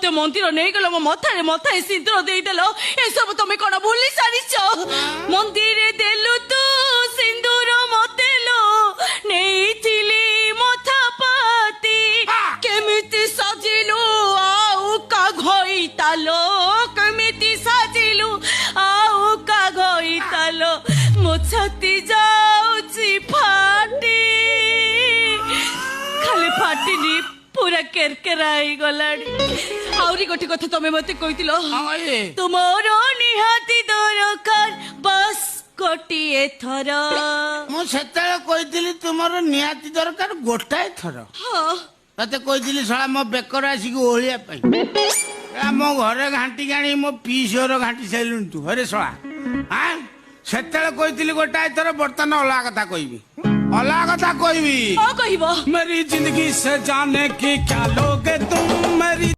মতে মন্দির নেই গেল মো মথারে মথায় সিঁদুর ଦେଇଦେଲ এসব তুমি কোন ভুলি সারিছ মন্দিরে দেলু তু সিঁদুর মতে লো নেইছিলি মথা পাতি কেমিতি সাজিলু আউ কা ঘইতালো কেমিতি সাজিলু আউ কা ঘইতালো মো ছাতি যাউছি ফাটি খালি ফাটিনি পুরা কেরকেরা গলাড়ি আউরি গোটি কথা তুমি মতে কইতিল তোমার নিহাতি দরকার বাস গোটিয়ে থর ମୁଁ ସେତେବେଳେ କହିଥିଲି ତୁମର ନିହାତି ଦରକାର ଗୋଟାଏ ଥର ତତେ କହିଥିଲି ଶଳା ମୋ ବେକରେ ଆସିକି ଓହଳିବା ପାଇଁ ମୋ ଘରେ ଘାଣ୍ଟିକି ଆଣି ମୋ ପିଇସିର ଘାଣ୍ଟି ସାରିଲୁଣି ତୁ ହରେ ଶଳା ଆଁ ସେତେବେଳେ କହିଥିଲି ଗୋଟାଏ ଥର ବର୍ତ୍ତମାନ ଅଲଗା କଥା କହିବି ଅଲଗା କଥା କହିବି କଣ କହିବ मेरी जिंदगी से जाने की क्या लोगे तुम मेरी